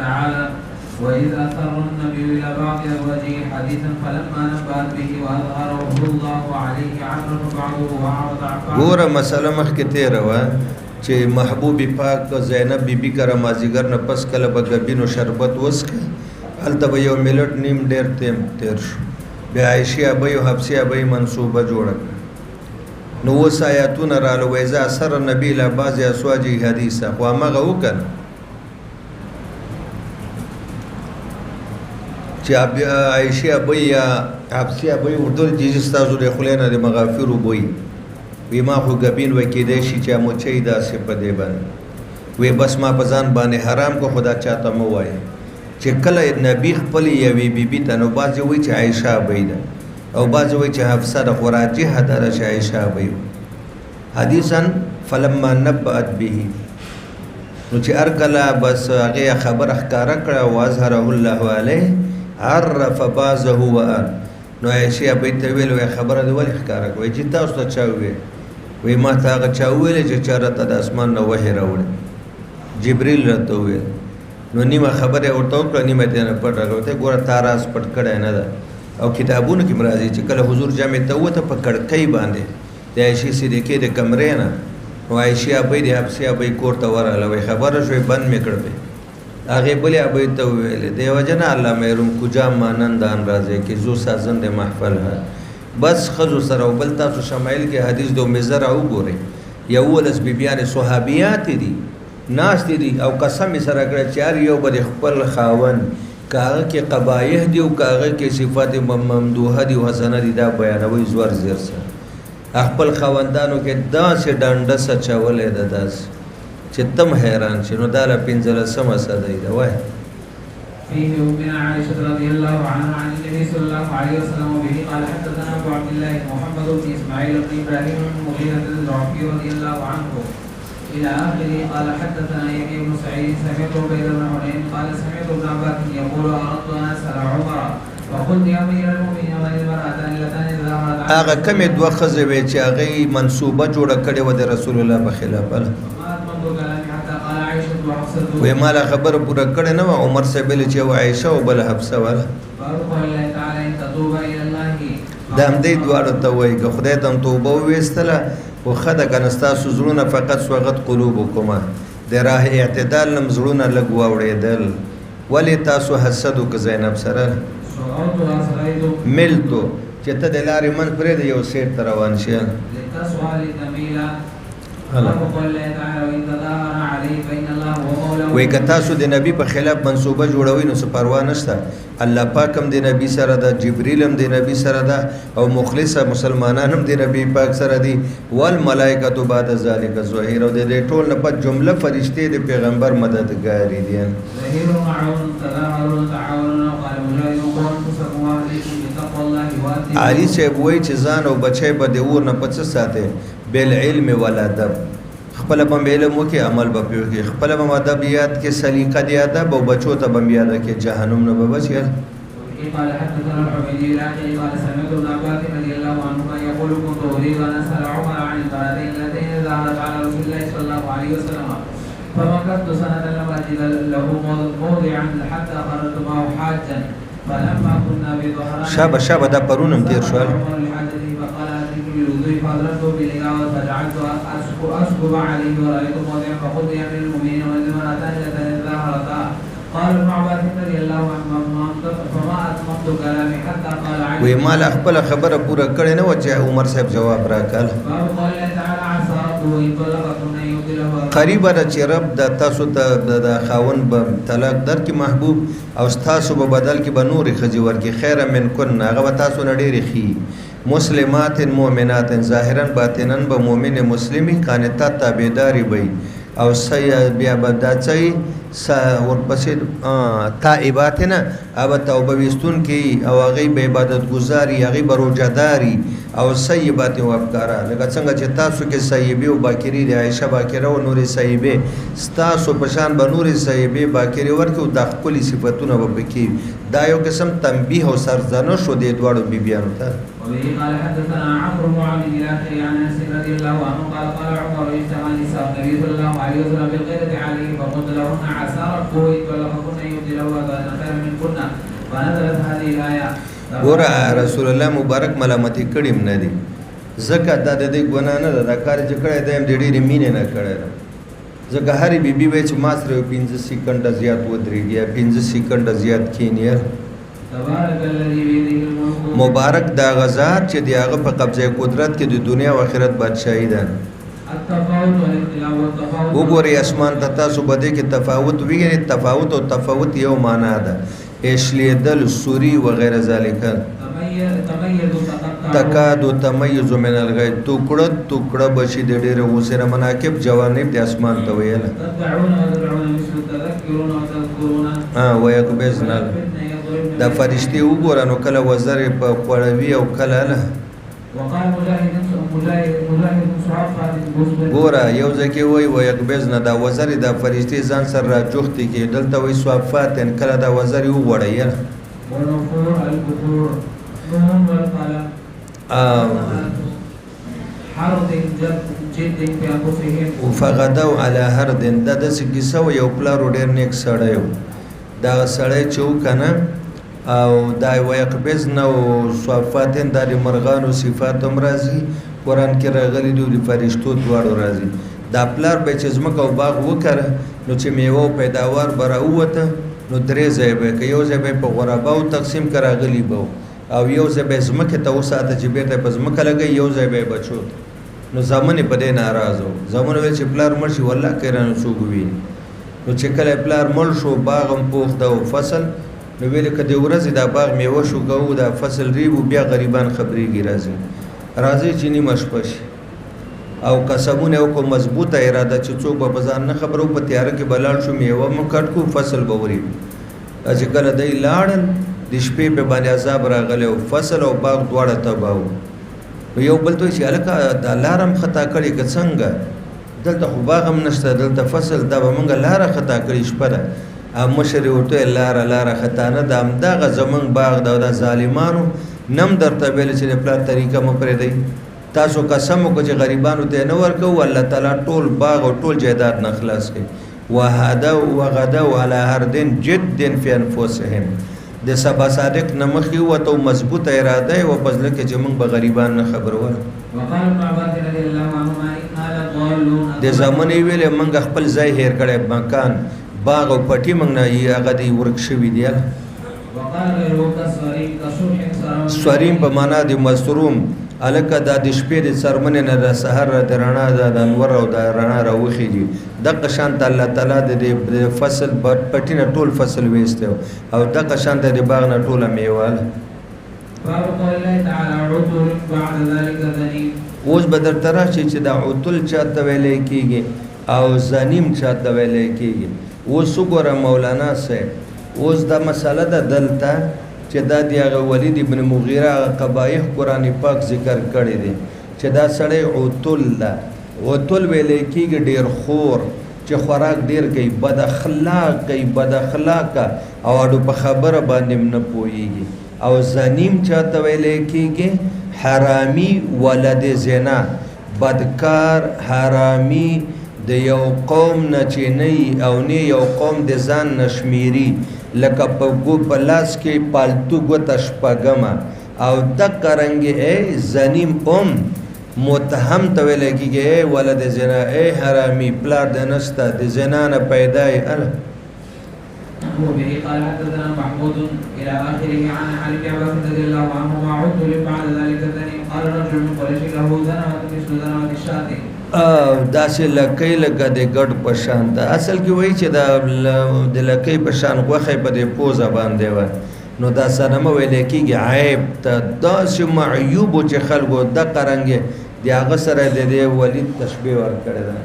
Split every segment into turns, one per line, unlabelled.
تعالى وإذ أثر النبي إلى بعض أزواجه حديثا فلما نبأت به وأظهره الله عليه عرف بعضه وعرض عن بعض.
ګوره مسله مخکې تېره وه چې محبوب پاک زینب بیبي کره مازدیګر نه پس کله به ګبینو شربت وڅښه هلته به یو ملټ نیم ډېر تیر شو بیا عایشې ابۍ او حفصې ابۍ منصوبه جوړه کړه نو اوس آیاتونه راله وایي اثر نبي له بعضې ازواجه حدیثه خو همغه وکنه چې عایشې ابۍ یا حفصې ابۍ ورته ویل چې ستاسو د خولې نه د مغافرو بوی وی ما خو ګبین وی کېدی شي چې مچۍ داسې په دې باندې وی بس ما په ځان باندې حرام کو خدا چاته مه وایه چې کله نبي خپل یوې بیبي ته نو بعضې وایي چې عایشه ابۍ ده او بعضې وایي چې حفصه ده خو راجحه دا ده چې عایشه ابۍ حدیثا فلما نبأت به نو چې هر کله بس هغې خبره ښکاره کړه واظهره الله علیه عرف بعضه وان نو عایشې ابۍ ته ویل وایي خبره دې ولې ښکاره کړه چې تاسو ته چا وویل وی ما ته هغه چا وویلې چې چا راته د اسمان نه وحی راوړی جبریل راته وویل نو نیمه خبره یې ورته وکړه نیمه یې نه پټه کړه ورته ویې ګوره تا راز پټ کړی نه ده او کتابونو کې م راځي چې کله حضور جامع ته ووته په کړکۍ باندې د عایشې صدیقې د کمرې نه نو عایشې ابۍ د حفصې ابۍ کور ته ورغله وایي خبره شوې بند مې کړ دی هغې بلې ابۍ ته وویلې دې وجه نه الله محروم کجا مانندان راځي کې زو سازند محفل ها بس ښځو سره او بل تاسو شمایل کې حدیث د ام زرع وګورئ یولس بیبیانې صحابیاتې دي ناستې دي او قسم یې سره کړی چې هر یو به د خپل خاوند که هغه کې قبایح دي او که هغه کې صفات ممدوحه دي او حسنه دي دا بیانوي زور زیر سره خپل خاوندانو کې داسې ډنډس اچولی ده داسې چې تم حیران شي نو دا له پنځلسمه صدۍ ده وایه
فيه من عائشة رضي الله عنها عن النبي صلى الله عليه وسلم وبه قال حدثنا أبو عبد الله محمد بن إسماعيل بن إبراهيم بن مغيرة الرعفي رضي الله عنه إلى آخره قال حدثنا يحيى بن سعيد سمعت عبيد بن حنين قال سمعت ابن عباس يقول أردت أن أسأل عمر فقلت يا أمير المؤمنين وإن المرأتان اللتان ظهرت
هغه کمې دوه ښځې وې چې هغې منصوبه جوړه کړې وه د رسول الله په خلاف وی ما لا خبره پوره کړې نه وه عمر صاحب ویلې چې یوه عایشه او بله حفصه واله دا همدې دواړو ته وایي که خدای ته هم توبه وویستله خو ښه ده که نه ستاسو زړونه فقط صغت قلوبکما د راه اعتدال نه م زړونه لږ واوړېدل ولې تاسو حسد وکړه زینب سره ملتو چې ته د لارې منځ پرېږده یو سیټ ته روان شي وی که تاسو د نبی په خلاف منصوبه جوړوئ نو څه پروا نشته الله پاک هم د نبی سره ده جبریل هم د نبی سره ده او مخلصه مسلمانان هم د نبی پاک سره دي والملائکة بعد ذلک ظهیر او د دې ټول نه پس جمله فرشتې د پیغمبر مددګارې دي علي صاحب وایي چې ځان او بچی به د اور نه په څه ساتئ بالعلم والادب خپل به علم وکړي عمل به پرې وکړي خپل به ادب یاد کې سلیقه د ادب او بچو ته به یاد کړي جهنم نه به بچي
قال حدثنا الحميدي العقيل قال سمعت ابن عباس رضي الله عنهما يقول كنت اريد ان اسال عمر عن المرأتين اللتين ظهرت على رسول الله صلى الله عليه وسلم فمكثت سنه لم اجد له موضعا حتى خرجت معه حاجا فلما كنا بظهران
شابه دا پرونم تیر شو
فأدركته بالإجابة فجعلت أسكب عليه ورأيت موضعا فقلت يا أمير المؤمنين وإذ المرأتان اللتان ظهرتا قال ابن عباس رضي الله عنه فما أتممت كلامي حتى قال عائشة
وی ما لا خپل خبره پوره کړې نه و چې عمر صاحب جواب راکړ
باب قول الله تعالى عسى ربه إن طلقكن أن يبدله
قریبه ده چې رب د تاسو ته د خاوند به طلاق درکړي محبوب او تاسو به بدل کې به نورې ښځې ورکړي خیره منکن هغه به تاسو نه ډېرې ښي مسلمات مؤمنات ظاهرا باطنا به مؤمن مسلمي قانتات تابعداري وي او بیا به دا څه ورپسې تائبات نه هغه توبه ویستون کې او هغې به عبادت ګزاري هغې به روژهداري او سیبات و ابکارا لکه څنګه چې تاسو کې سیبې او باکرې د عایشه باکره او نورې سیبې ستاسو په شان به نورې سیبې باکرې ورکړي او دا ښکلي صفتونه به پکې دا یو قسم تنبیه او سرزنش و دې دواړو بیبیانو ته
وبه قال حدثنا عمرو بن عبد الله عن انس رضي الله عنه قال قال عمر اجتمع نساء النبي صلى الله عليه وسلم بالغيرة عليه فقلت لهن عسى رب ربه إن بلغكن يبدله أزواجا خيرا منكن فنزلت هذه الآية.
ګوره رسول الله مبارک ملامتي کړي نه دي ځکه دا د دې ګناه نه ده دا کار چې کړی دی هم د ډېرې مینې نه کړی ده ځکه هرې بیبي وایي چې ما سره 15 سیکنډه زیات ودرېږي یا 15 سیکنډه زیات کښېني. مبارک دا غزات چې د هغه په قبضه قدرت کې د دنیا او آخرت بادشاهي ده. وګورئ اسمان ته تاسو به دې کې تفاوت وګورئ تفاوت او تفاوت یو معنا ده اشلیدل سوری وغیره ذالک تکادو تمیز من الغیظ ټوکړه ټوکړه بشي د ډېر وسره مناقب جوانب د اسمان ته ویل ويقبضن دا فرشتي وګوره نو کله وزر په قړوي او کله له ګوره یو ځکه وای ويقبضن دا وزر دا فرشتي ځان سره را جوختي کې دلته وای صفات کله دا وزر یو وړي فغدوا على هرد دا داسې کیسه و یو پلار ډېر نیک سړی و دا سړی چې وکنه او دا ويقبضن او صفاتن دا د مرغانو صفات هم راځي قرآن کې راغلي دي د فرشتو دواړو راځي دا پلار به چې ځمکه او باغ وکړه نو چې میوه پیداوار به راووته نو درې ځای به که یو ځای به په غرباو تقسیم که راغلي به او یو ځای به ځمکې ته وساته چې بیرته په ځمکه لګوي یو ځای به یې بچو نو زامن یې په دې ناراض و زامن ویل چې پلار مړ شي والله که یې رانه څوک وویني نو چې کله پلار مړ شو باغ هم پوخ ده او فصل نو ویلې که د ورځې دا باغ میوه شو کوو دا فصل ریبو بیا غریبان خبرېږي راځي چې نیمه شپه شي او قسمونه وکړو مضبوطه اراده چې څوک به په ځان نه خبرو په تیاره کې به لاړ شو میوه مو کټ کړو فصل به وریبو چې کله دی لاړل د شپې په باندې عذاب راغلی او فصل او باغ دواړه تباه وو یو بل ته چې هلکه دا لار هم خطا کړې که څنګه دلته خو باغ هم نشته دلته فصل دا به موږ لاره خطا کړې شپه ده مشر یې ورته لاره خطا نه ده همدغه زموږ باغ ده دا ظالمانو نم درته ویل چې د پلار طریقه مه پرېږدئ تاسو قسم وکړو چې غریبانو ته یې نه ورکوو الله تعالی ټول باغ او ټول جایداد نه خلاص کړي وغدوا على هرد جد فی انفسهم د سبا صادق نه مخکې وته مضبوطه اراده او په ځل کې چې موږ به غریبان نه خبرول د زمانې ویلې موږ خپل ځای هیر کړی مکان باغ او پټي موږ نه هغه دی ورک شوي دی سوریم په معنا د مسروم الکه دا د شپې د څرمنې نه د سحر د رڼا د انور او د رڼا راوخیږي دغه شانت الله تعالی د فصل پټي نه ټول فصل ویسته او دغه شانت د باغ نه ټوله میوه اوس به درته راشي چې دا عطل چاته ویلی کېږي او زنیم چاته ویلی کېږي اوس وګوره مولانا صاحب اوس دا مسله ده دلته چې دا د هغه ولید ابن مغیره قبایح قرآن پاک ذکر کړی دی چې دا سړی عطل ده عطل ویلی کېږي ډېر خور چې خوراک ډېر کوي بد اخلاقه او اډو په خبره باندې نه پوهېږي او زنیم چاته ویلی کېږي حرامي ولد زنا بدکار حرامي د یو قوم نه چې نه او نه یو قوم د ځان نه شمیري لکه په لاس کې پالتو ګوته شپږمه او دقه رنګې زنیم متهم ته ویلی کېږي ولد زنا حرامي پلار د نشته د زنا نه پیدا یې
وبه قال حدثنا محمود الى اخره عن علي بن عباس رضي الله عنهما عدل بعد ذلك الذي قال رجل من قريش له زنوة مثل زنوة الشاة
داسې لکۍ لکه د ګډ په شان ده اصل کې وایي چې د لکۍ په شان غوښې په دې پوزه باندې وه نو دا صنمه ویلی کېږي عیب ته داسې معیوبو چې خلکو دقه رنګې د هغه سره د دې ولید تشبیه ورکړې ده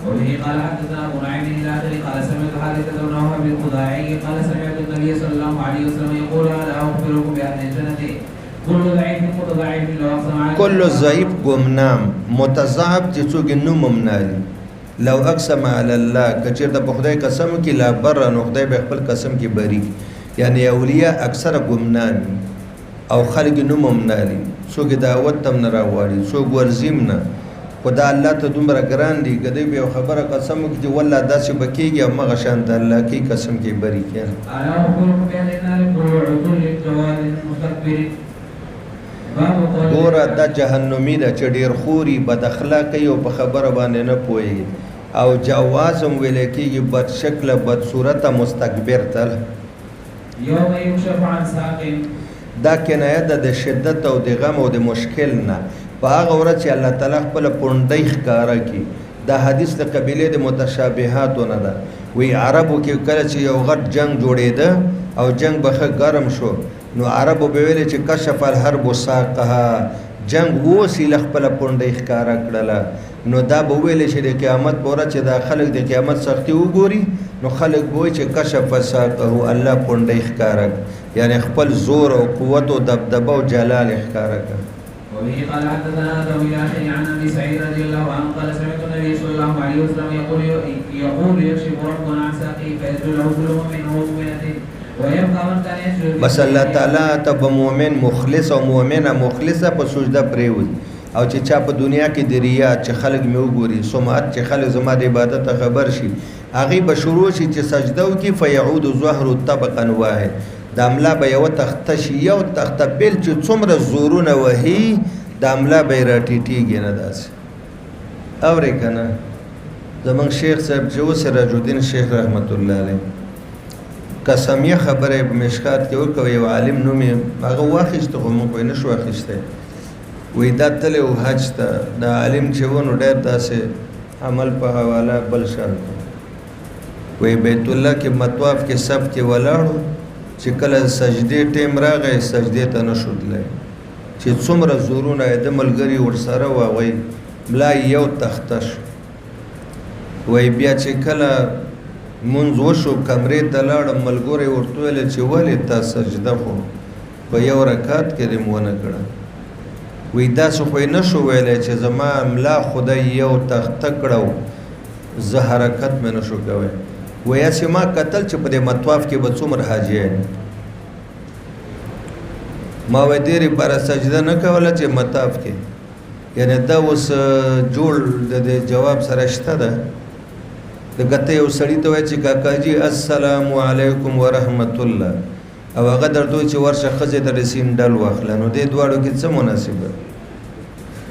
وبه قال حدثنا ابو نعيم الى قال سمعت حارثة بن وهب الخزاعي قال سمعت النبي صلى الله عليه وسلم يقول الا اخبركم باهل الجنة
كل ضعیف گمنام متضعف چې څوک نوم ممنالي لو اقسم على الله کچیر د خدای قسم کی لا بر نو خدای به خپل قسم کی بری یعنی اولیاء اکثر گمنام او خلق نوم ممنالي څوک دعوت تم نه راوړي څوک ورزیم نه خدا الله ته دومره ګران دي کدی به خبره قسم کې چې والله داسې بکیږي او مغه شان ته الله کی قسم کې بری کړي ګوره دا جهنمی ده چې ډیر خوري بد اخلاقي او په خبره باندې نه پوي او جوازم ویل کېږي بد شکل بد صورت مستكبر تل
یوم یکشف عن ساق
دا کنایه ده د شدت او د غم او د مشکل نه په هغه ورځ چې الله تعالی خپل پونډۍ ښکاره کړي دا حدیث د قبیلې د متشابهاتو نه ده وی عربو کې کله چې یو غټ جنگ جوړېده او جنگ به ګرم شو نو عربو به ویل چې کشف الحرب ساقها جنگ اوس یې خپل پونډۍ ښکاره کړله نو دا به ویل چې د قیامت په ورځ چې دا خلک د قیامت سختي وګوري نو خلک به وایي چې کشف ساقه الله پونډۍ ښکاره یعنی خپل زور او قوت او دبدبه او جلال ښکاره کړ
وبه قال حدثنا ابو يحيى عن ابي سعيد رضي الله عنه قال سمعت النبي صلى الله عليه وسلم يقول يكشف ربنا عن ساقه فيسجد له كل مؤمن ومؤمنه ويبقى من كان يسجد
بس الله تعالی ته مؤمن مخلص او مؤمنه مخلصه په سجده پریوز او چې چا په دنیا کې د ریا چې خلک مې وګوري سمعت چې خلک زما د عبادت خبر شي هغه به شروع شي چې سجده وکي فيعود ظهر طبقا واحد د املا به یو تخته شي یو تخته بل چې څومره زورونه وهي د املا به راټیټیږي نه داسې اورې که نه زمونږ شیخ صاحب چې و سراج الدین شیخ رحمت الله علیه قسمیه خبره په مشکات کې وکړه یو عالم نوم یې هغه واخیسته خو موږ یې نه شو اخیستی وایي دا تللی و حج ته دا عالم چې و نو ډېر داسې عمل په حواله بل شان وایي بیت الله کې مطواف کې صف کې ولاړو چې کله سجدې ټیم راغی سجدې ته نه شو تللی چې څومره زورونه یې د ملګري ورسره وه وایي ملا یو تخته شو وایي بیا چې کله مونځ وشو کمرې ته لاړم ملګری ورته ویل چې ولې تا سجده خو په یو رکعت کې دې ونه کړه وایي داسې خو یې نه شو ویلی چې زما ملا خدای یو تخته کړه زه حرکت مې نه شو کوی وایي هسې ما کتل چې په دې مطواف کې به څومره حاجیان ما وایي ډېرې باره سجده نه کوله چې مطاف کې یعنې دا اوس جوړ د دې جواب سره شته ده د ګته یو سړي ته وایي چې کاکاجي السلام علیکم ورحمت الله او هغه درته وایي چې ورشه ښځې ته د سینډل واخله نو دې دواړو کې څه مناسبه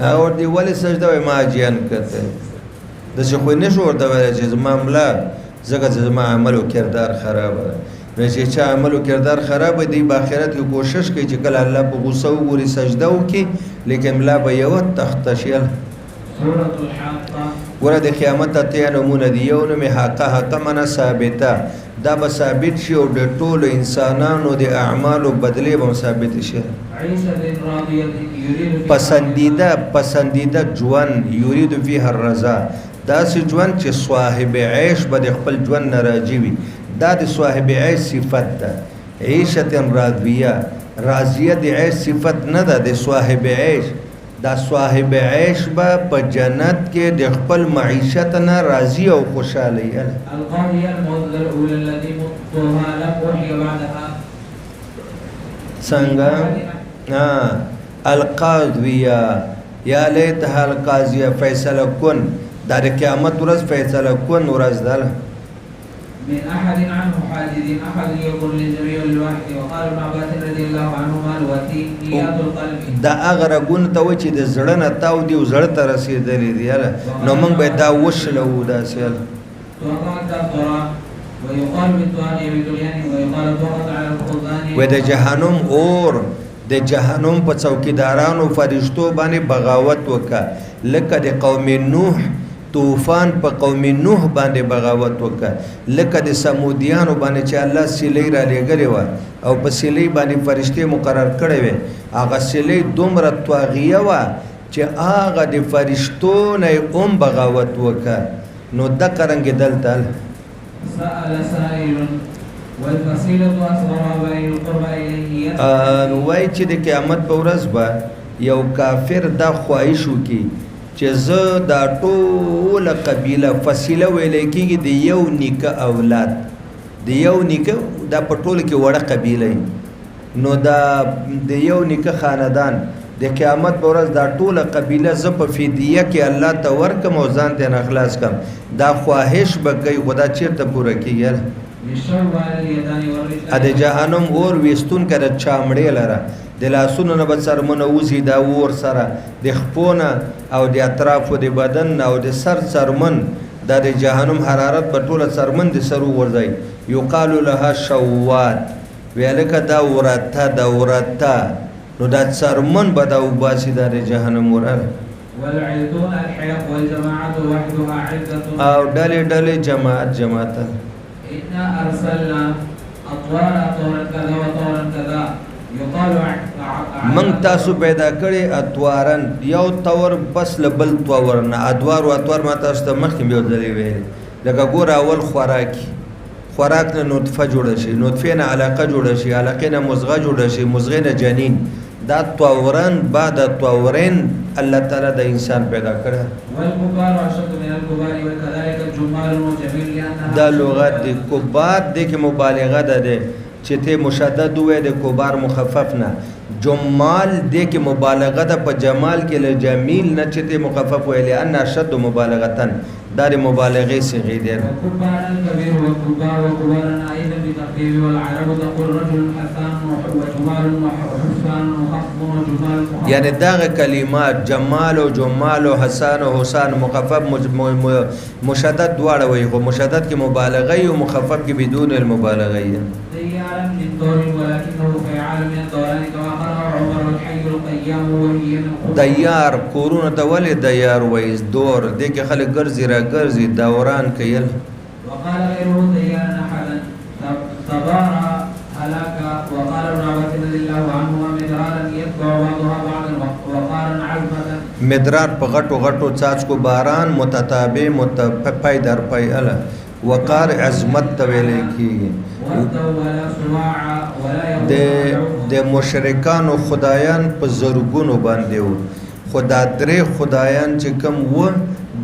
هغه ورته ولې سجده وایي ما حاجیان کته داسې خو یې نه شو ورته ویلی چې زما ملا ځکه چې زما عمل و کردار خرابه ده نو چې چا عمل و کردار خرابه دی په آخرت کې کوشش کوي چې کله الله په غوسه وګوري سجده وکړي لیکن ملا به یوه تخته شي ګوره د قیامت اتیا نومونه دي یو نوم یې حقه حقه معنه ثابته دا به ثابت شي او د ټولو انسانانو د اعمالو بدلې به هم ثابت شي پسندیده ژوند یرید فیها الرضا داسې ژوند چې صاحب عیش به د خپل ژوند نه راضي وي دا د صاحب عیش صفت ده عیشة راضیه راضیه د عیش صفت نه ده د صاحب عیش دا صاحب عیش به په جنت کې د خپل معیشت نه راضي او خوشاله وي څنګه القاضیه یا لیتها القاضیه فیصله کن دا د قیامت ورځ فیصله کن ورځ ده
من أحد عنه حاجز أحد يقول للجميع الواحد وقال ابن عباس رضي الله عنهما الوتيات القلب
دا هغه رګونه ته و چې د زړه نه تاو دي او زړه ته رسېدلي دي نو موږ به دا وشلو داسې
ويقال بالطاغية بالدنيا ويقال ضغط على الخضان
و د جهنم اور د جهنم په څوکیدارانو فرشتو باندې بغاوت وکړه لکه د قوم نوح طوفان په قوم نوح باندې بغاوت وکړه لکه د سمودیانو باندې چې الله سیلۍ را لېږلې وه او په سیلۍ باندې فرشتې مقرر کړې وې هغه سیلۍ دومره طاغیه وه چې هغه د فرشتو نه یې هم بغاوت وکړه نو دقه رنګې دلته
سأل سائل والفصيلة أصغر بين القربى إليه
وایي چې د قیامت په ورځ به یو کافر دا خواهش وکړي چې زه دا ټوله قبیله فصیله ویلی کېږي د یو نیکه اولاد د یو نیکه دا په ټوله کې وړه قبیله نو دا د یو نیکه خاندان د قیامت په ورځ دا ټوله قبیله زه په فدیه کې الله ته ورکم او ځان ته نه خلاص کم دا خواهش به کوي خدا چیرته پوره کیږي ا د جهنم اور وستون کړه چامړې لره د لاسونو نه به څرمنه وځي دا اور سره د خپونه او د اطرافو د بدن او د سر څرمن دا د جهنم حرارت په ټوله څرمن د سر ورځي یقال لها شوات ویلکه دا ورته نو دا څرمن به دا وباسي دا د جهنم ورر
والعدون الحيق والجماعة وحدها عدة
او ډلې جماعت
إنا أرسلنا أطوارا طورا كذا وطورا كذا يقال
من تاسو پیدا کړي اطوارن یو تور بس لبل تور نه ادوار او اطوار ما تاسو ته مخکې یو ځلې ویل لکه ګور اول خوراک نه نطفه جوړه شي نطفه نه علاقه جوړه شي علاقه نه مزغه جوړه شي مزغه نه جنین دا طورن بعد طورین الله تعالی د انسان پیدا کړه
والكبار اشد من الكبار وكذلك الجمال وجميل لانها
دا لغت د کبار د کې مبالغه ده چې ته مشدد وې د کبار مخفف نه جمال د کې مبالغه ده په جمال کې له جمیل نه چې ته مخفف وې لئن اشد مبالغه دار مبالغه صيغه دي
وكبار الكبير وكبار ايضا بتقدير والعرب تقول رجل حسان وجمال وحسان وخفض وجمال
یعنی دغه کلمات جمال او جمال او حسن او حسان مخفف مشدد دواړه وي خو مشدد کې مبالغه او مخفف کې بدون المبالغه
ديارا من دور ولكنه في عالم الدوران كما قال عمر الحي القيام وهي
دیار کورونه ته ولې دیار وایي دور دې کې خلک ګرځي را ګرځي دوران کوي
وقال غيره ديار احدا تبارا هلاك وقال ابن عباس رضي الله عنهما مدرارا يتبع بعضها بعضا وقارا عزمة
مدرار په غټو څاڅکو باران متتابع متپای در پای اله وقار عظمت ته ویل کیږي د مشرکانو خدایان په زرګونو باندې وو خدا درې خدایان چې کوم وو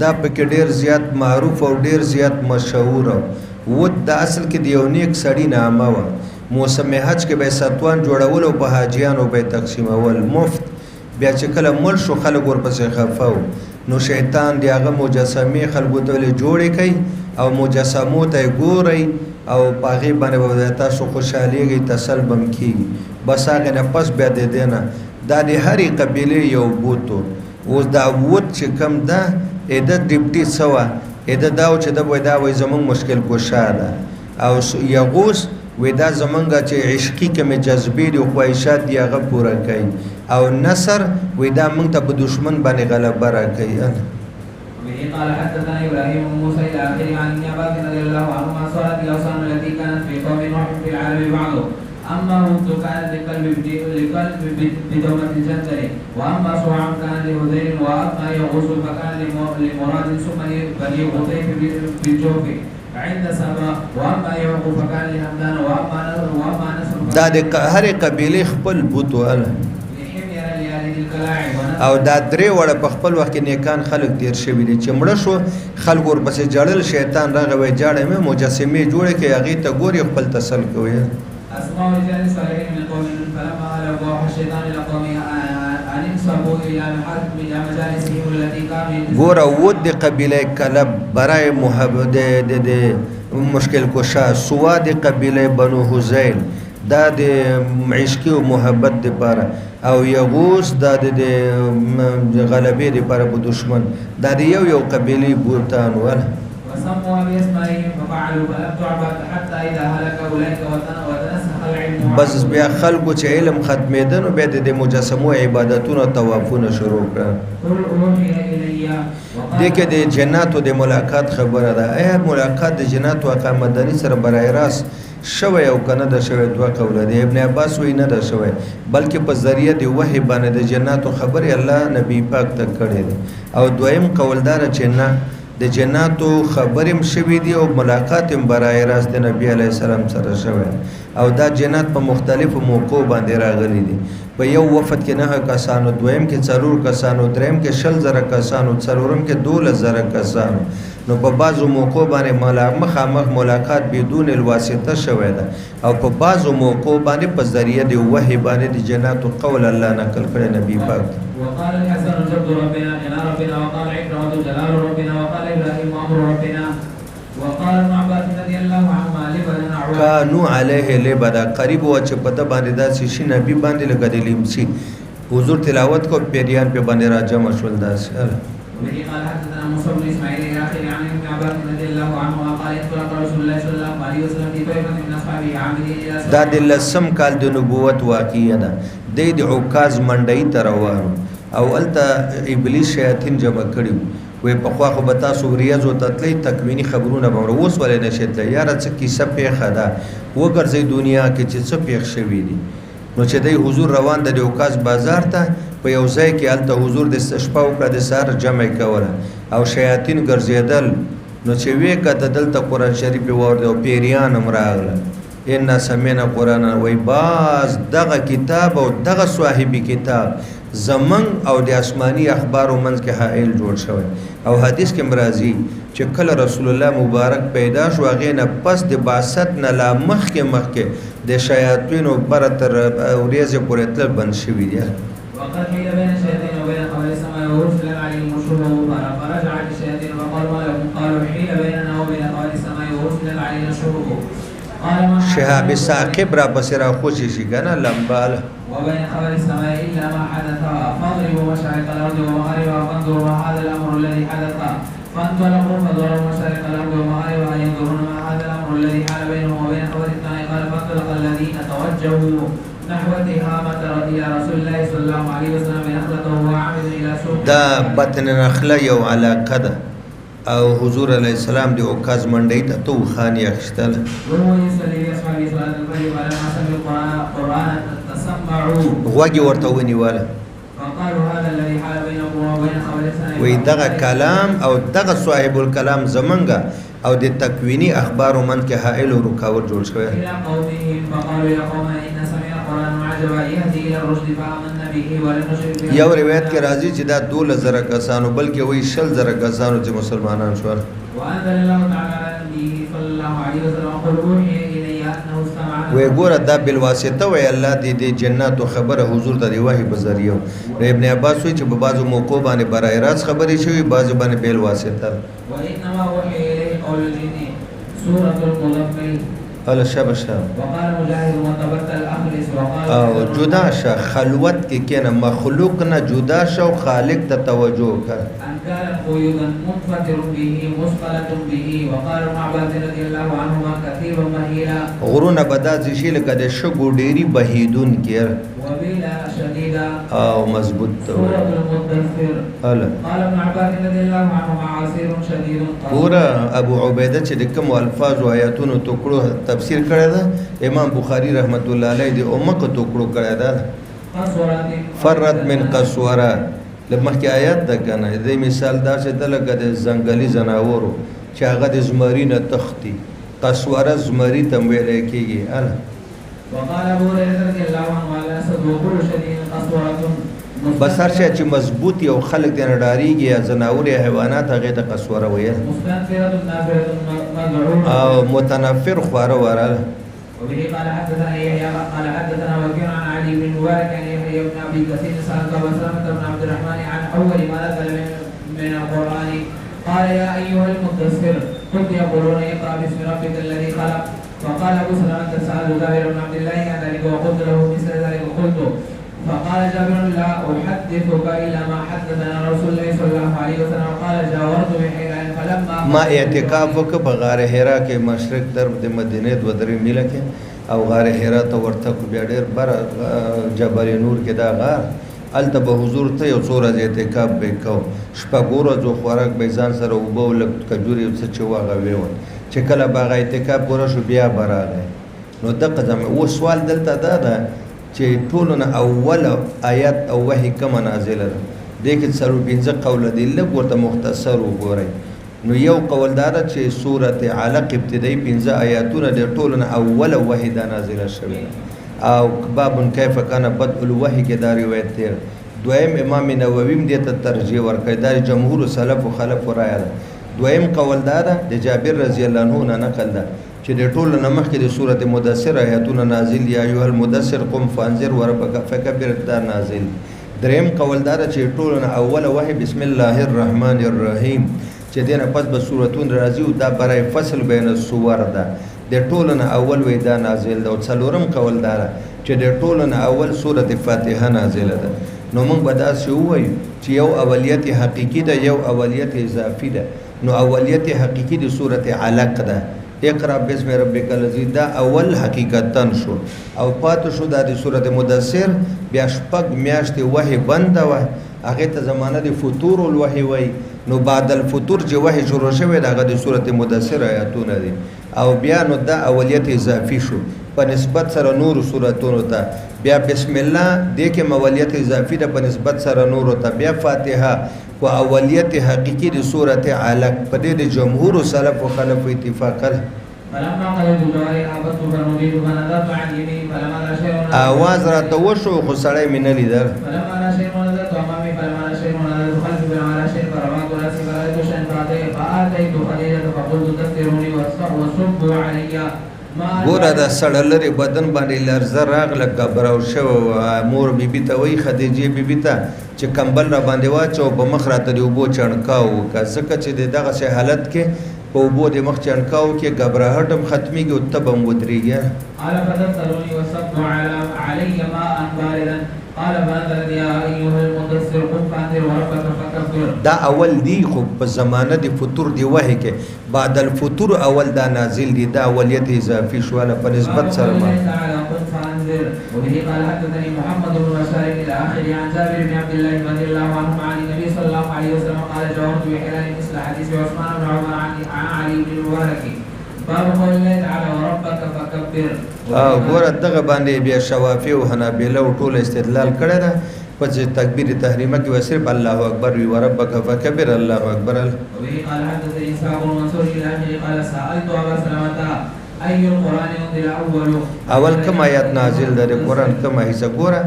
دا پکې ډیر زیات معروف او ډیر زیات مشهور وو د اصل کې د یو نیک سړی نامه و موسم حج کې به ستوان جوړول او په حاجیانو به تقسیمول مفت بیا چې کله مل شو خلک ورپسې خفاو نو شیطان دی هغه مجسمه خلکو ته جوړې کوي او مجسمو ته ګوري او پاغي باندې تاسو خوشاليږي تسلبم کی بس هغه نه پس بیا د دینه دا د هرې قبيله یو بوتو اوس دا ووت چې کم ده اده ډیپټي سوا اده دا چې د ودا وای زمون مشکل کوشا ده او یغوس ودا زمونږه چې عشقي کمه جذبې او خواهشات دی هغه پوره کوي او نصر ودا مونږ ته په دشمن باندې غلبه راکوي
قال حدثنا ابراهيم وموسى الى اخره عن ابن عباس رضي الله عنهما صارت الاوثان التي كانت في قوم نوح في العالم بعضه اما هود كانت لقلب بدومة الجندل واما سوعا كان لهذيل واما يغوص فكان لمراد ثم بني غطيف بالجوف عند سبا واما يعقوب فكان لهمدان واما نصر
دا د هر قبيله خپل بوت وله او دا درې وړه په خپل وخت کې نیکان خلک تیر شوی دي چې مړه شو خلک ورپسې جړل شیطان راغوي جاړه مې مجسمه جوړه کې هغه ته ګوري خپل تسل کوي
اسماء رجال صالحين من قوم فلما هلكوا الشيطان الى قومه ان انصبوا الى مجالسهم التي كانوا
ګور ود قبيله کلب برای محبت د مشکل کوشا سواد قبيله بنو حذیل دا د عشق او محبت د پاره او یغوس دا د غلبې د پاره په دشمن دا د یو قبيله بوتان ولا
وسموا باسمائهم ففعلوا فلم تعبد حتى اذا هلك اولئك وتنسخ العلم
بس بیا خلکو چې علم ختمېدنو بیا د مجسمو عبادتونو طوافونه شروع کړه دغه د جناتو د ملاقات خبره ده ایا ملاقات د جناتو او مدني سره برای راست شوی او کنه د شوی دوه قوله دی ابن عباس وی نه د شوی بلکې په ذریعہ دی وحی باندې د جناتو خبره الله نبی پاک ته کړی دی او دویم قوالدار چې نه د جناتو خبرم شوی دی او ملاقات هم برای راست د نبی علی السلام سره شوی او دا جنات په مختلفو موقعو باندې راغلي دي په یو وفد کې نه کسانو دویم کې 4 کسانو دریم کې 60,000 کسانو څلورم کې 12,000 کسانو نو په بعضو موقعو باندې مخامخ ملاقات بدون الواسطه شوی ده او په بعضو موقعو باندې په ذریعه د وحی باندې د جنات قول الله نقل کړی نبی پاک.
وقال الحسن جد ربنا غنى ربنا وقال عكرمة جلال ربنا وقال ابراهيم امر ربنا وقال ابن عباس رضي الله عنهما لبنا
کانو علیه لبدا قریب و چې په د باندې داسې شي نبی باندې لګا د لیمسی حضور تلاوت کو پیریان په باندې راجم شول داس.
وبه قال حدثنا موسى بن اسماعيل الاخر عن ابن عباس رضي الله عنه قال انطلق رسول الله صلى الله عليه وسلم في طائفه من اصحابه عامدين الى
دا د لسم کال د نبوت واقعه ده. د عکاظ منډي تر وانه او الته ابلیس شیاطین جمع کړیو وې په خوا خو به تاسو ریاض او تطلی تکوینی خبرونه به اوس ولې نشته یار څه کیسه پیښه ده وګرځي دنیا کې چې څه پیښ شوی دي. نو چې د حضور روان د عکاظ بازار ته په یو ځای کې الته حضور د شپه او د سحر جمع کوله او شیاطین ګرځیدل. نو چې وې کته دلته قران شریف ورته او پیریان امراغله ان سمعنا قرآن وای باز دغه کتاب او دغه صاحب کتاب زمن او د آسمانی اخبارو منځ کې حائل جوړ شوی او حدیث کې مرضی چې کله رسول الله مبارک پیدا شو هغه نه پس د بعثت نه لا مخ کې د شیاطین او برتر اوریزه پورې تل بند شوی دی.
وقد حيل بين الشياطين وبين خبر السماء ورسل عليهم الشهب فرجعت الشياطين فقالوا ما لكم قالوا حيل بيننا وبين خبر السماء ورسل علينا الشهب
شهاب ثاقب را بصرا خوشی شي کنه لمباله
وبين خبر السماء الا ما حدث فاضربوا مشارق الارض ومغاربها فانظروا ما هذا الامر الذي حدث فانطلقوا فضربوا مشارق الارض ومغاربها ينظرون ما هذا الامر الذي حال بينهم وبين خبر السماء قال فانطلق الذين توجهوا نحو تهامة الى رسول الله صلى الله عليه وسلم بنخلته وعامد الى سوق
دا بطن نخله یو علاقه ده او حضور علیہ السلام دی عکاظ منډی ته تو خان یختل غوږی ورته ونیواله وی دغه کلام او دغه صاحب الکلام زمنګا او د تکوینی اخبارو من کې حائل او رکاوټ جوړ شوی. یو روایت کې راځي چې دا 2000 کسانو بلکې وای 6000 کسانو چې مسلمانان شول. وی ګوره دا بالواسطه وی الله دې د جنات خبره حضور ته دی وحی په ذریعہ ابن عباس وی چې په بعضو موقع باندې برای راست خبرې شوی بعضو باندې بالواسطه.
وانما وحی الیه قول الجن سوره المزمل
الله شابه
وقال مجاهد وتبتل الاخلص وقال
او جدا شه خلوت کې کنه مخلوق نه جدا شو خالق ته توجه کړ
ان كان قيودا منفطر به مثقله به وقال ابن عباس رضي الله عنهما كثير مهيلا
غرونه بدازي شي لکه د شګو ډيري بهیدون کې
وبلا شديدا
او مضبوط
سوره المدثر قال ابن عباس رضي الله عنهما عسير شديد
پورا ابو عبیده چې د کوم الفاظ او آیاتونو ټوکړو تفسیر کړی دا امام بخاری رحمت الله علیه د امه کو ټوکړو کړی دا فرت من قسوره لمخکې آیات ده کنه دې مثال دا چې دلګه د ځنګلي زناورو چې هغه د زمرینه تختی قسوره زمری تم ویل کېږي اله
وقال ابو هريره رضي الله عنه على صدوق شديد قسوره
بسر شه چې مضبوطی او خلق دې نه ډاریږي یا زناور یا حیوانات هغه ته قسوره وایي او متنفر خواره وره.
وبه قال حدثنا يحيى قال حدثنا وكيع عن علي بن مبارك عن يحيى بن ابي كثير سالت ابا سلمة بن عبد الرحمن عن اول ما نزل من القران قال يا ايها المدثر قلت يقولون اقرا باسم ربك الذي خلق فقال ابو سلمة سالت جابر بن عبد الله عن ذلك وقلت له مثل ذلك قلت فقال جابر لا احدثك الا ما حدثنا رسول الله صلى الله عليه وسلم قال جاورت بحيران فلما
ما اعتکاف وک په غار حرا کې مشرق طرف د مدینه د درې میله کې او غار حرا ته ورته کو بیا ډېر بر جبل نور کې دا غار الته به حضور ته یو څور از اعتکاف وکاو شپګور جو خوراک به ځان سره وبو لک کجوري څه چې واغه ویو چې کله باغ اعتکاف ګور شو بیا براغه نو دغه ځم او سوال دلته دا چې ټولونه اول آیات او وحی کوم نازله ده دغه څلور پنځه قول دي لږ ورته مختصر وګورئ. نو یو قول دار چې سوره علق ابتدایي پنځه آیاتونه د ټولونه اول وحی دا نازله شوه او باب کیف کان بدء الوحی کې دا روایت دی. دویم امام نووي دې ته ترجیح ورکړی دا جمهور سلف او خلف رايه ده دویم قول دا ده د جابر رضی الله عنه نه نقل ده چې د ټولو نه مخکې د سورة مدثر آیاتونه نازل یا ایها المدثر قم فانذر وربک فکبر دا نازل. دریم قول دا ده چې ټولو نه اوله وحی بسم الله الرحمن الرحیم چې دې نه پس به سورتون راځي او دا برای فصل بین السور ده د ټولو نه اول وی دا نازل ده. او څلورم قول دا ده چې د ټولو نه اول سورة فاتحه نازله ده. نو موږ به داسې ووایو چې یو اولیت حقیقي ده یو اولیت اضافي ده. نو اولیت حقیقي د سورة علق ده اقرا بسم ربک الذی دا اول حقیقتا شو او پاتې شو د سورة مدثر بیا شپږ میاشتې وحی بنده وه هغې ته زمانه د فطور الوحی وی. نو بعد الفطور چې وحی شروع شوی د هغه د سورة مدثر آیاتونه دي او بیا نو دا اولیت اضافي شو په نسبت سره نور سورتونو ته. بیا بسم الله دې کې اولیت اضافي ده په نسبت سره نورو ته. بیا فاتحه و اولیت حقیقی د سورة علق په دې د جمهور سلف او خلف اتفاق ده. اواز را ته وشو خو سړی مې نه لیدل. ګوره د سړی لرې بدن باندې لرزه راغله ګبراو شوه. مور بیبي ته وایي خدیجې بیبي ته چې کمبل را باندې واچو په مخ راته د اوبو چڼکاو وکړه ځکه چې د دغسې حالت کې په اوبو د مخ چڼکاو کې ګبراهټ هم ختمېږي او تب هم ودرېږي. دا اول دی خو په زمانه د فطور دی وحی کې بعد الفطور اول دا نازل دی دا اولیت اضافي شواله په نسبت سره ما.
وبه قال حدثني محمد بن بشار الى اخره عن جابر بن عبد الله رضي الله عنهما عن النبي صلى الله عليه وسلم قال جاءت بحلال مثل حديث عثمان بن عمر عن علي بن المبارك باب قول الله تعالى وربك فكبر.
ګوره دغه باندې بیا شوافی او حنابلة او ټول استدلال کړی ده په تکبیر تحریمه کې صرف الله اکبر وی وربک فکبر الله اکبر.
وبه قال حدثني اسحاق بن منصور الى اخره قال سالت ابا سلمة اي القران انزل اول
کوم آیات نازل ده د قران کوم حصہ. ګوره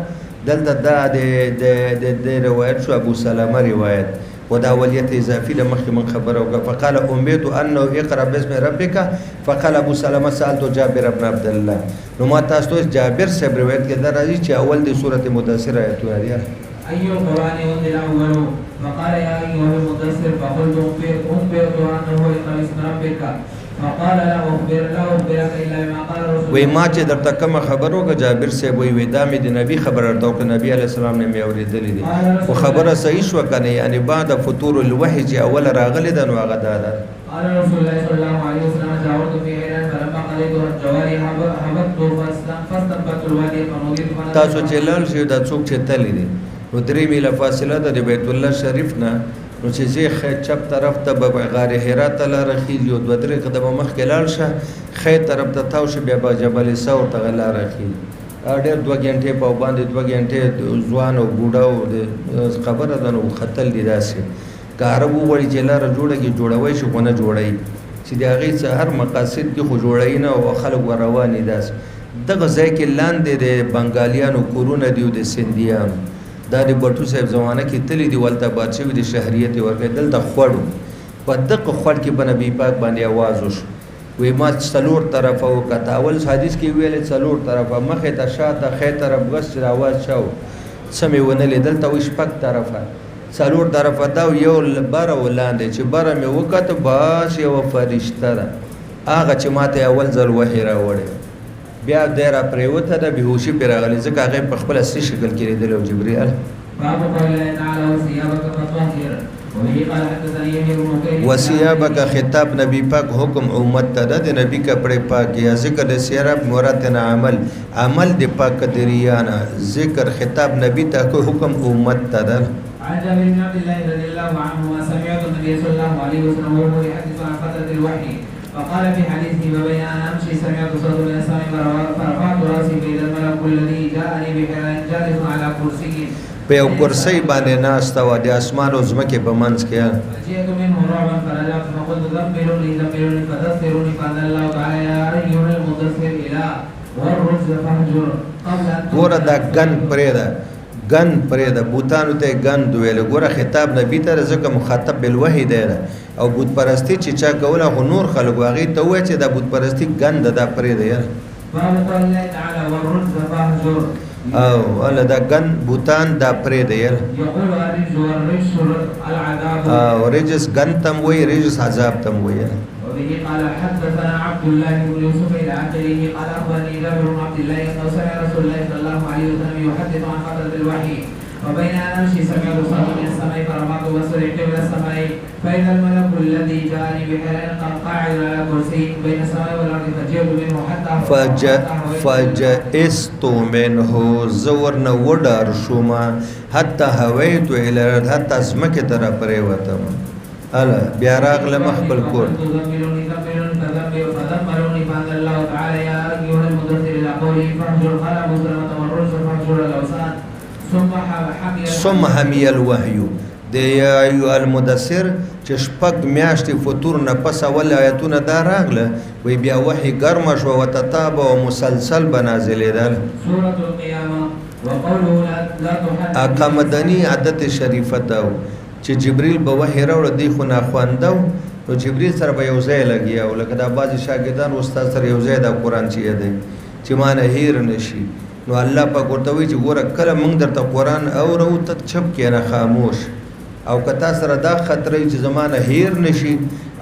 دلته دا د روایت شو ابو سلمه روایت و دا اولیت اضافي د مخکې من خبره وکړه. فقال امید انه اقرا باسم ربک فقال ابو سلمه سالت جابر بن عبد الله. نو ما تاسو ته جابر صاحب روایت کې دا راځي چې اول د سورۃ مدثر آیاتونه دي.
اي القران انزل اول فقال يا ايها المدثر فقلت انبئت انه اقرا باسم ربك فقال لا اخبرك الا بما قال رسول.
وای ما چې درته کوم خبرو که جابر صاحب وی دا مې د نبی خبر ورته وکړه نبی علیه السلام نه مې اورېدلې دي خو خبره صحیح شوه که نه یعنی بعد فطور الوحی چې اوله راغلی ده نو هغه دا ده.
قال رسول الله صلى الله عليه وسلم جاورت في حيران فلما قضيت الجواري حببت فاستنبت الوادي فنوديت.
تاسو چې لاړ شئ دا څوک چې تللی دي نو 3 میله فاصله ده د بیت الله شریف نه نو چې زه خې چپ طرف ته به غار حرا ته لاره خېږي او 2-3 قدمه مخکې لاړ شه خې طرف ته تاو شه بیا به جبل ثور ته لاره خېږي. ډېر 2 غنټې په باندې 2 غنټې ځوان او بوډا او خبره ده نو خطل دي داسې که عرب وغواړي چې لاره جوړه کړي جوړوی شي خو نه جوړوي چې د هغې څه هر مقاصد دي خو جوړوي نه او خلک وررواني داسې. دغه ځای کې لاندې د بنګالیانو کورونه دي او د سندیانو دا د بټو صاحب زمانه کې تللی دی ولته باد شوي د شهریت یې ورکړی دلته خوړو په دغه خوړ کې به نبي پاک باندې اواز وشو وی ما 4 طرفه وکته. اول حدیث کې ویلې 4 طرفه مخې ته شاته خې طرف بس چې اواز شو څه مې ونه لیدل ته وی 6 طرفه 4 طرفه دا یو بره ولاندې چې بره مې وکته باس یو فرشته ده هغه چې ماته اول ځل وحی راوړی بیا دیره پریوته ده بهوشي پرې راغلی ځکه هغې په خپل اصلي شکل کې لیدلی او جبریل.
باب قول الله تعالى وثيابك فطهر وبه قال حدثني يحيى بن بكير
وثيابك خطاب نبی پاک حکم امت ته ده د نبی کپڑے پاک یا ذکر د ثياب مراتن عمل د پاک دریانه ذکر خطاب نبی ته حکم امت ته ده.
عن جابر بن عبد الله رضي الله عنهما سمعت النبي صلى الله عليه وسلم وهو يحدث عن فترة الوحي فقال في حديثه وبين ان امشي سمعت صوت من السماء فرفعت راسي فاذا الملك الذي جاءني بحيران جالس على كرسي
په یو کرسۍ باندې ناسته وه د اسمان او ځمکې په منځ کې.
فجئت منه رعبا فرجعت فقلت ذملوني فدثروني فانزل الله تعالى يا ايها المدثر الى والرجز فاهجر قبل ان.
ګوره دا ګن پرېږده بوتانو ته یې ګند ویل. ګوره خطاب نبي ته ځکه مخاطب بالوحي دی او بت پرستی چې چا کوله خو نور خلکو هغه ته وایي چې دا بت پرستی ګند دا پرې دی
باب قول الله تعالى والرجز فاهجر
او ول دا ګند بوتان دا پرې دی
يقول الرجز والرجس العذاب
او رجس ګند تم وایي رجس عذاب تم وایي
وبه قال حدثنا عبد الله بن يوسف الى اخره قال اخبرني جابر بن عبد الله انه سمع رسول الله صلى الله عليه وسلم يحدث عن فتره الوحي وبين أن أمشي سمعت صوتا من السماء فرفعت بصري قبل السماء فإذا الملك الذي جاءني بحلال قد قاعد على كرسي بين السماء والأرض فجئت منه حتى
فجئست منه زورنا ودار شوما حتى هويت إلى الأرض حتى اسمك ترى پریوتم الا بیا راغله مخبل کور
فذمروني فأنزل الله تعالى يا أيها المدثر إلى قوله فاهجر قال أبو سلمة والرجل فاهجر الأوثان
ثم حمی الوحی د یا ایو المدثر چې شپږ میاشتې فطور نه پس اول آیتونه دا راغله وی بیا وحی ګرم شو وتتابع او مسلسل بنازلېدل
سورۃ القیامه وقوله لا تحدث
اقا مدنی عادت شریفه دا چې جبرئیل به وحی راوړ دی خو نه خواندو نو جبرئیل سره به یو ځای لګیا او لکه دا بعضی شاګردان استاد سره یو ځای د قران چې دی چې مان هیر نشي نو الله پاک ورته وی چې ګوره کله موږ درته قران اورو ته چپ کېنه خاموش او کتا سره دا خطرې چې زمانه هیر نشي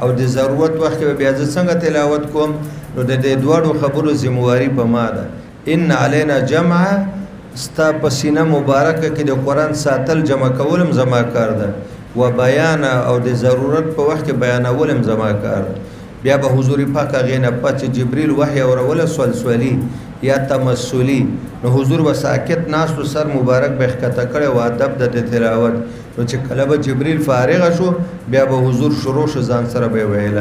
او د ضرورت وخت بیا څنګه تلاوت کوم نو د دې دوړو خبرو ذمہواری په ما ده ان علینا جمع ستا پسینه مبارکه کې د قران ساتل جمع کولم زما کار ده و بیان او د ضرورت په وخت کې بیانولم زما کار ده بیا به حضور پاک غینه پچ جبرئیل وحی اورول سلسلی یا تمثلی نو حضور و ساکت ناس تو سر مبارک به خطا کړه او ادب د تلاوت نو چې کله به جبرئیل فارغ شو بیا به حضور شروع شو ځان سره به ویل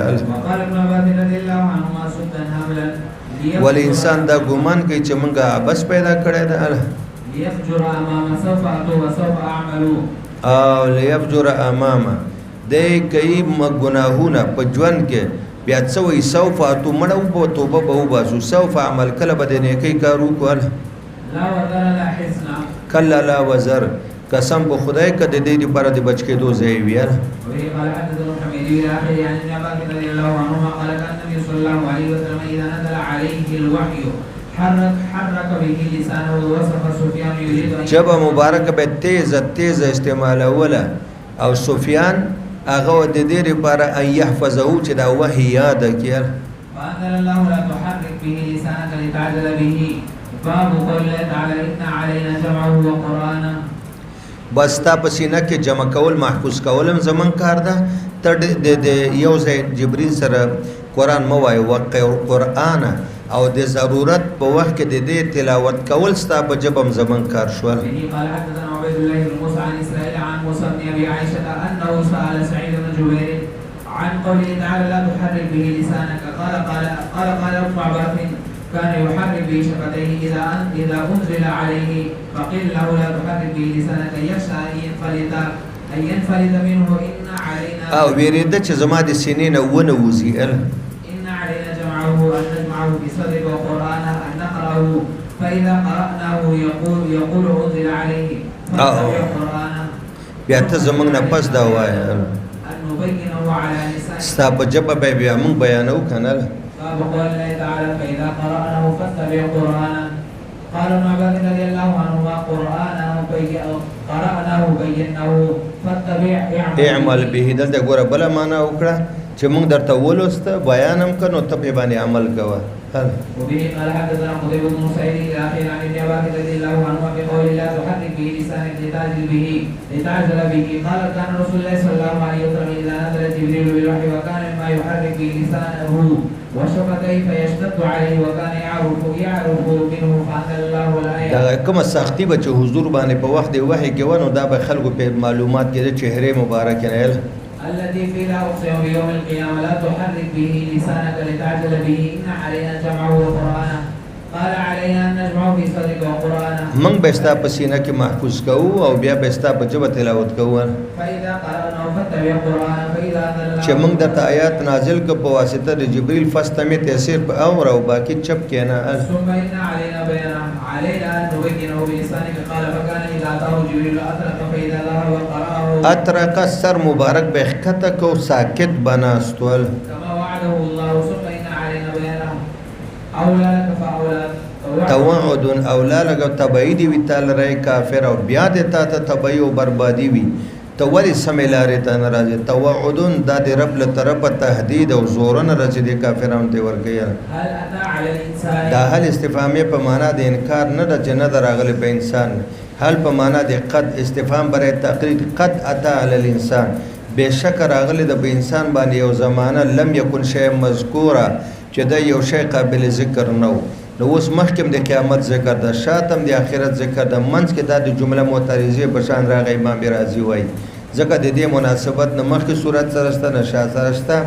ول انسان دا ګمان کوي چې مونږه بس پیدا کړی ده
يفجر امام سوف اتو وسوف اعمل
او ليفجر امام دای کوي مګناهونه په ژوند کې بیا څوې سوف اتو مړو په توبه به وباسو سوف عمل کله به نه کوي کارو کول
لا وزر لا حسنا
کلا لا وزر قسم په خدای کده دې لپاره د بچ کې دوه ځای ویل
وی قال حدثنا حميد بن اخي عن جابر رضي الله عنه قال كان النبي صلى الله عليه وسلم اذا نزل عليه الوحي حرك به لسانه وصف سفيان يريد
جب مبارک به تیز استعمال اوله او سفیان هغه د دې لپاره ان يحفظه چې دا وحی یاد کړي
فانزل الله لا تحرك به لسانك لتعجل به باب قول الله تعالى ان علينا جمعه وقرانا
بس تا پسینه کې جمع کول محفوظ کولم زمون کار ده تر د یو ځای جبرئیل سره قران مو وای او قران او د ضرورت په وخت کې د دې تلاوت کول ستا په جبم زمون کار شو
قال حدثنا عبيد الله بن موسى عن اسرائيل عن موسى بن ابي عائشه انه سال سعيد بن جبير عن قوله تعالى لا تحرك به لسانك قال ابن عباس كان يحرك به شفتيه اذا انزل عليه فقيل له لا تحرك به لسانك يخشى ان ينفلت منه ان علينا
او ویریده چې زما د سینې نه ونه وزي
ان علينا جمعه ان نجمعه بصدق وقرانه ان نقراه فاذا قراناه يقول انزل عليه قرانه
بیا ته زمونږ نه پس دا وایي
ان نبينه على لسان
ستا په جبه به بیا موږ بیانو کنه
باب قول الله تعالى فإذا قرأناه فاتبع قرآنا قال ابن عباس رضي الله عنهما قرأناه بينه فاتبع
اعمل به دلته ګوره بل معنا وکړه چې موږ درته ولوسته بیان هم کنو ته په باندې عمل کوه
وبه قال حدثنا قتيبة بن سعيد الى اخر عن ابن عباس رضي الله عنهما بقول لا تحرك به لسانك لتعجل به قال كان رسول الله صلى الله عليه وسلم اذا نزل جبريل بالوحي وكان مما يحرك به لسانه وشفتيه فيشتد عليه وكان يعرف منه فانزل الله الايه
دا کومه سختی به چې حضور باندې په وخت د وحي کې ونه دا به خلکو په معلومات کې د چهره مبارک نه
الذي فيه لا أقسم بيوم القيامة لا تحرك به لسانك لتعجل به إن علينا جمعه وقرآنه قال قال علينا أن نجمع في صدرك وقرآنه
موږ به ستا په سینه کې محفوظ کوو او بیا به ستا په ژبه تلاوت کوو
فإذا قرأناه فاتبع قرآنه فإذا
چې موږ درته آیات نازل کړو په واسطه د جبريل فاستمع تاثیر په اور او باقي چپ کینا
ثم إن علينا بيانه علينا أن نبينه بلسانك قال فكان إذا أتاه جبريل أطرق فإذا ذهب وقرأه
اطرق سر مبارک به خطه کو ساکت بناستول
كما وعده الله ثم إن علينا بيانه أولى لك فأولى
توعد اولا لګ تبعیدی وی تعالی رای کافر او بیا د تا ته تبعی او بربادی وی تو ولی سمیلاره ته ناراضه توعدون د رب له طرفه تهدید او زورن راځي د کافرانو ته ورګي
هل أتى على الإنسان
دا هل استفهامیه په معنا د انکار نه د جنت راغلی په انسان هل په معنا د قد استفهام برای تقریر قد اتى على الانسان بشک راغلی د انسان باندې یو زمانہ لم یکن شی مذکورا چې د یو شی قابل ذکر نو نو اوس مخکم د قیامت ذکر د شاتم د آخرت ذکر د منځ کې د جمله معترضه بشان راغی امام رازی وای ځکه د دې مناسبت نه مخکې صورت سره نشه سره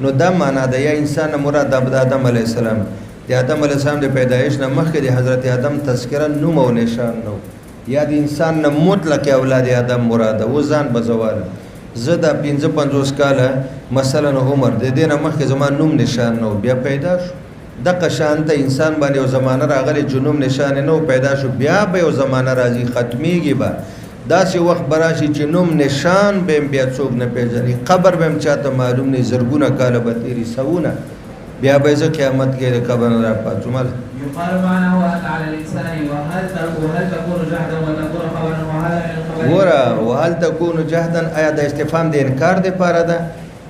نو دا معنا د یا انسان مراد د آدم علی السلام د آدم علی السلام د پیدایش نه مخکې د حضرت آدم تذکرہ نوم او نشان نو یا د انسان نه مطلق اولاد آدم مراد و ځان بزوال زه د 55 کاله مثلا عمر د دې نه مخکې زمان نوم نشان نو بیا پیدا شو د قشانت انسان باندې یو زمانہ راغلی جنوم نشان نو پیدا شو بیا به یو زمانہ راځي ختميږي به داسې وخت براشي چې نوم نشان به بیا څوک نه پیژني قبر به هم چاته معلوم نه زرګونه کاله به تیری سونه بیا به ځکه قیامت کې د قبر را پاتې مال
يقال معناه أتى على الإنسان وهل تكون جهدا وتكون خبرا وهذا من الخبر
ورا وهل تكون جهدا آیا د استفهام د انکار د پاره ده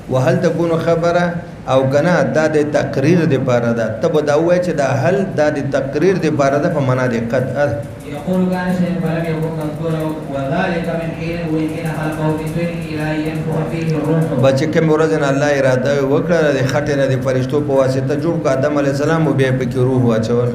وهل تكون خبره او کنه دا د تقریر د پاره ده تب دا وای چې دا هل دا د تقریر د پاره ده په معنا د قد
يقول كان شيء فلم يكن مذكورا وذلك من حين وحين خلقه في سنه الى ينفخ فيه الروح
بچ کوم ورځ الله اراده وکړه د خټه نه د فرشتو په واسطه جوړ ک آدم علی السلام او بیا په کې روح واچول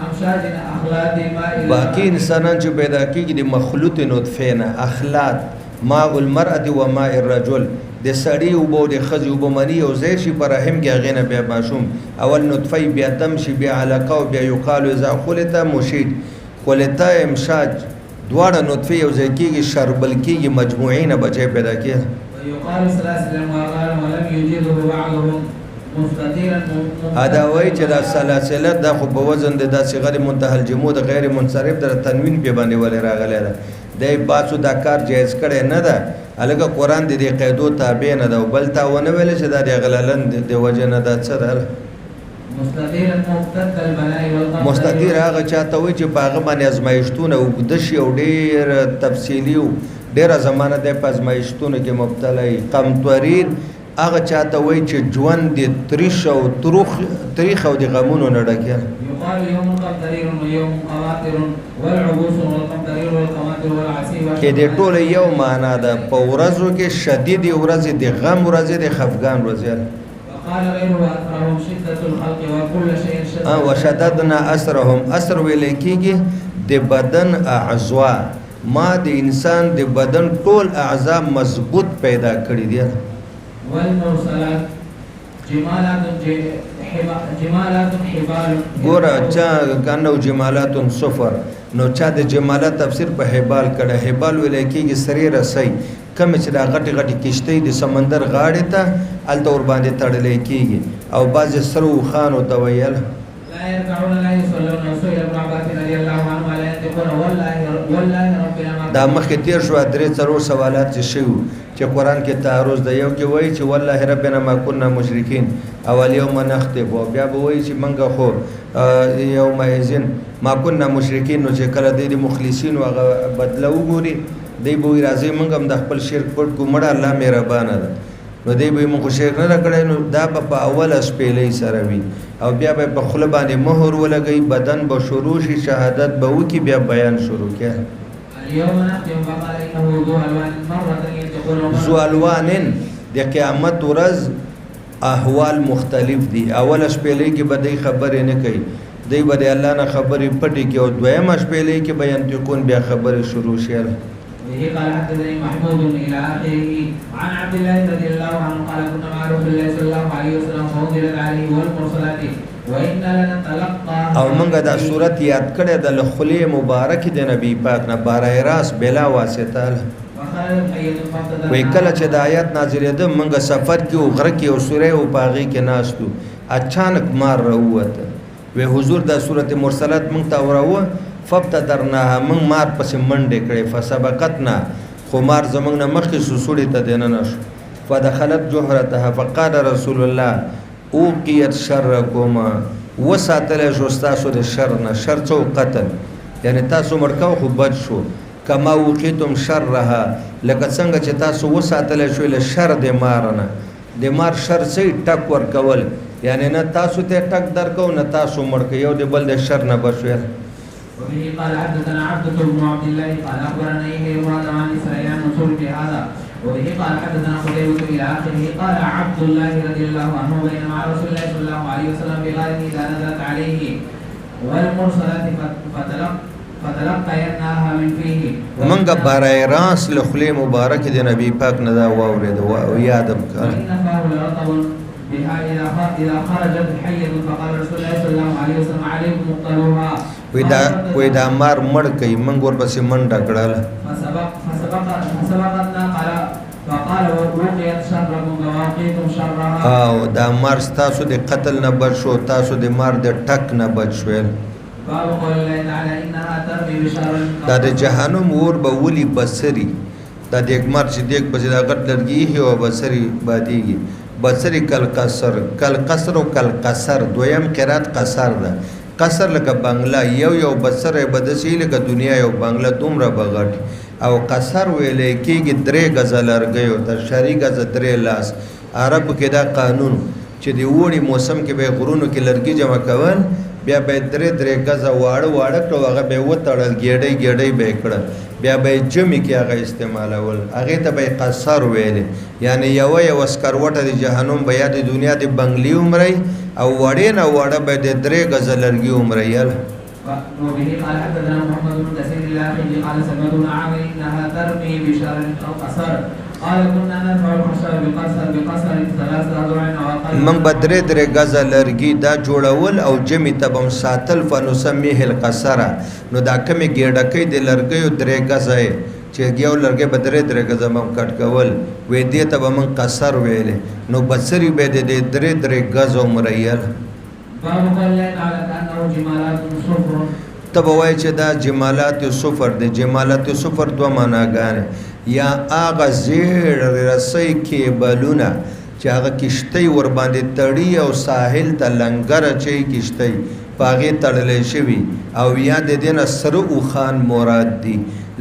امشاج اخلاط ما
باقی انسانان چې پیدا کیږي د مخلوط نطفه نه اخلاط ماء المرأه و ماء الرجل د سړی او بو د خزي او بمنی او زې شي پر رحم کې غینه بیا ماشوم اول نطفه بیا دم شي بیا علاقه او بیا یقال اذا خلت مشید خلت امشاج دواړه نطفه او زې کېږي شربل کېږي مجموعین بچي پیدا کیږي
ويقال سلاسل وقال ولم يجيده بعضهم مستطيلا
ادا وای چې دا سلاسل د خو په وزن د داسې غیر منتهى الجمود غیر منصرف در تنوین په باندې ولې راغلی ده د باسو دا کار جایز کړي نه ده الګه قران د دې قیدو تابع نه ده بل تا ونه ویل چې دا د غللن د وجه نه ده څه ده
مستطيلا مقتد البلاء والقدر
مستطیر هغه چاته وای چې باغ باندې ازمایښتونه او د شی او ډیر تفصیلی او ډیره زمانه د پزمایښتونه کې مبتلا قمطرین هغه چاته وای چې ژوند د تاریخ او د غمونو نه ډکه
يقال يوم قمطرير ويوم قماطر والعبوس والقمطرير والقماطر والعسير
کې د ټوله یو معنا ده په ورځو کې شدید ورځ د غم ورځ د خفګان ورځ
قال غيره أثرهم شدة الخلق وكل شيء شدة
وشددنا أسرهم أسر ولیکيږي د بدن اعضاء ما د انسان د بدن ټول اعضاء مضبوط پیدا کړی دي
والمرسلات جمالات حبال
ګوره چا کنه جمالات صفر نو چا د جمالات تفسیر په حبال کړه حبال ولیکيږي سری رسي کم چې دا غټي غټي کشتۍ د سمندر غاړې ته الته ور باندې تړلې کیږي او باز سرو خان او تویل
لا يركعون لا يصلون رسول ابن عباس رضي الله عنه لا ينطقون والله ربنا
دا مخکې تیر شو درې څلور سوالات چې شو چې قران کې تعرض دی یو کې وایي چې والله ربنا ما كنا مشرکین اول یوم نختب او بیا به وایي چې منګه خو یوم اذن ما كنا مشرکین نو چې کله د مخلصین او بدله وګوري دی به راځي منګه هم د خپل شرک پټ کومړه الله مهربان ده نو دی به موږ شرک نه کړی نو دا په اوله شپېلې سره وي او بیا به په خله باندې مهر ولګي بدن به شروع شي شهادت به وکي بیا بیان شروع کړي
اليوم نختم فقال انه ذو الوان مره يدخل
ذو الوان د قیامت ورځ احوال مختلف دي اوله شپېلې کې به دی خبرې نه کوي دی به الله نه خبرې پټي کې او دویمه شپېلې کې بیان تکون بیا خبرې شروع شي
به قال حدثني محمود الى اخره عن عبد الله رضي الله عنه قال كنا مع رسول الله صلى الله عليه وسلم فانزلت عليه والمرسلات وإنا لنتلقاها
او منګه دا صورت یاد کړه د خلی مبارک د نبی پاک نه بارای راس بلا واسطه
وخرجت حية فافتدرناها.
وی کله چې د آیات نازلې ده منګه سفر کې او غره کې او سوره او پاغي کې ناستو اچانک مار راوته وی حضور د سورته مرسلات مونږ ته وراوه فابتدرناها من مار پس منډه کړې فسبقتنا خو مار زمنګ نه مخکې سوسوړې ته دینه نشو فدخلت جوهرتها فقال رسول الله اوقيت شركما وساتل شو تاسو د شر نه شر څو قتل یعنی تاسو مړکاو خو بد شو کما وقیتم شرها لکه څنګه چې تاسو وساتل شو له شر د مار نه د مار شر سي ټک ور کول یعنی نه تاسو ته ټک درکو نه تاسو مړک یو د بل د شر نه بشو.
وبه قال حدثنا عبدة بن عبد الله قال أخبرنا يحيى بن عن إسرائيل عن منصور في هذا وبه قال حدثنا قتيبة إلى آخره قال عبد الله رضي الله عنه بين مع رسول الله صلى الله عليه وسلم بغار إذا نزلت عليه والمرسلات فتلقيناها من فيه.
منګه بارای راس له خلی مبارک د نبی پاک نه دا واورید او یادم کړ.
بها إذا خرجت حية فقال رسول الله صلى الله عليه وسلم عليكم اقتلوها.
وې دا مار مړ کوي منګ ور پسې منډه کړل.
فسبقتنا فقال ووقيت شركم وواقيتم شرها.
او دا مار تاسو د قتل نه بچ شو تاسو د مار د ټک نه بچ شول.
باب قول الله تعالى إنها ترمي بشرر.
دا د جهنم اور به ولي بصري دا د اکمار چې دیک پسې دا غټ لرګي هي او بصري باديږي بصري کل قصر او کل قصر دویم قرات قصر ده قصر لکه بنگلا یو بصر بدسي لکه دنیا یو بنگلا دومره بغټ او قصر ویلې کېږي 3 غزه لرګي او تر شری غزه 3 لاس عرب کې دا قانون چې دی وړي موسم کې به غرونو کې لرګي جمع کول بیا به 3 غزه واړه کړو هغه به وتړل ګېډۍ به کړ بیا به جمع کې هغه استعمالول هغه ته به قصر ویلې یعنی یو اسکروټه د جهنم بیا د دنیا د بنگلی عمرې او وړې نه وړه به د 3 غزه لرګي عمرې یل.
وبه قال حدثنا محمد بن كثير اللاخي قال سمعت بن عامر انها ترمي بشرر او قصر قال كنا نرفع الخشب بقصر 3 اذرع او اقل.
من بدر 3 غزه لرګي دا جوړول او جمع تبم ساتل فنسميه القصر نو دا کمی ګډکې د لرګي 3 غزه چې ګیو لرګي بدر 3 غزه مم کټ کول وې دې تبم قصر ویلې نو بصري به د 3 غزه عمرېل.
باب قول الله تعالى كأنه جمالات صفر.
تب وای چې دا جمالات صفر د جمالات صفر دوه معناګانې یا اغه زیړ رسۍ کې بلونه چې هغه کشتۍ ور باندې تړي او ساحل ته لنګر چي کشتۍ پاغه تړلې شوی او یا د دین سر او خان مراد دي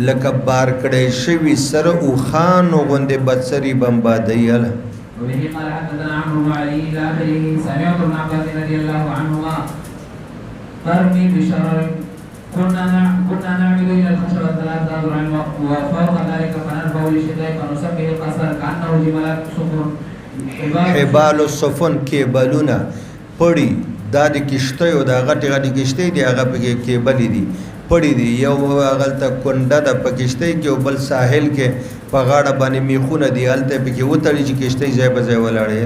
لکه بار کړي شوی سر او خان غوندې بصري بمبادیل.
وبه قال حدثنا عمرو بن علي الى اخره سمعت ابن عباس رضي الله عنهما ترمي بشرر كنا نعمل الى الخشب 3 اذرع وفوق ذلك فنرفع لشدائق فنسميه القصر كانه جمالات صفر.
حبال الصفن کېبلونه پړي دا د کشتۍ او د غټي کشتۍ دی هغه په کېبلې دي پړي دي یو غلطه کونډه د پکشتۍ کې او بل ساحل کې په غاړه باندې میخونه دی هلته په کې وتړي چې کشتۍ ځای په ځای ولاړې.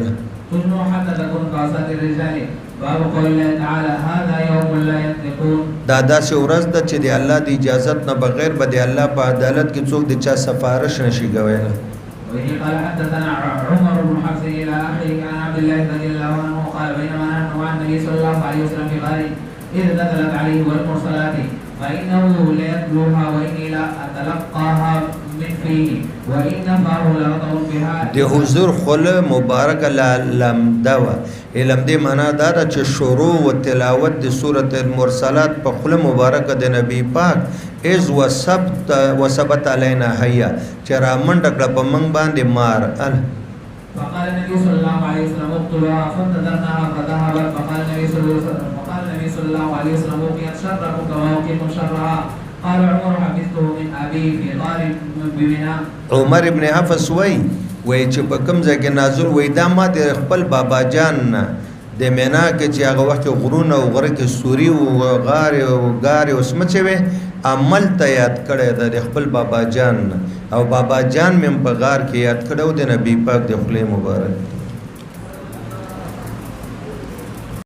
تجنو حتى تكون كاسات الرجال. باب قول الله تعالى هذا يوم لا ينطقون.
دا داسې ورځ ده چې د الله د اجازت نه بغیر به د الله په عدالت کې څوک د چا سفارش نشي کوي.
وهي قال حدثنا عمر بن حفص الى اخره عن عبد الله رضي الله عنه قال بينما نحن مع النبي صلى الله عليه وسلم في غار اذ نزلت عليه والمرسلات فانه ليتلوها واني لا اتلقاها من فيه وان فاه لرطب بها.
د حضور خله مبارک لمده و علم دې معنا دا چې شروع او تلاوت د سوره المرسلات په خله مبارک د نبی پاک از وثبت علينا حیا چې را منډ کړه په منګ باندې مار ال.
فقال النبي صلى الله عليه وسلم اقتلوها فانتظرناها فذهبت فقال النبي صلى الله عليه وسلم وقيت شركم كما وقيتم شرها. قال عمر حفظته من ابي في غار بمنى.
عمر ابن حفص وای چې په کوم ځای کې نازل وای دا ما د خپل بابا جان د مینا کې چې هغه وخت غرونه او غره کې سوري او غار او سمچوي عمل ته یاد کړی د خپل بابا جان او بابا جان مې په غار کې یاد کړو د نبی پاک د خپل مبارک.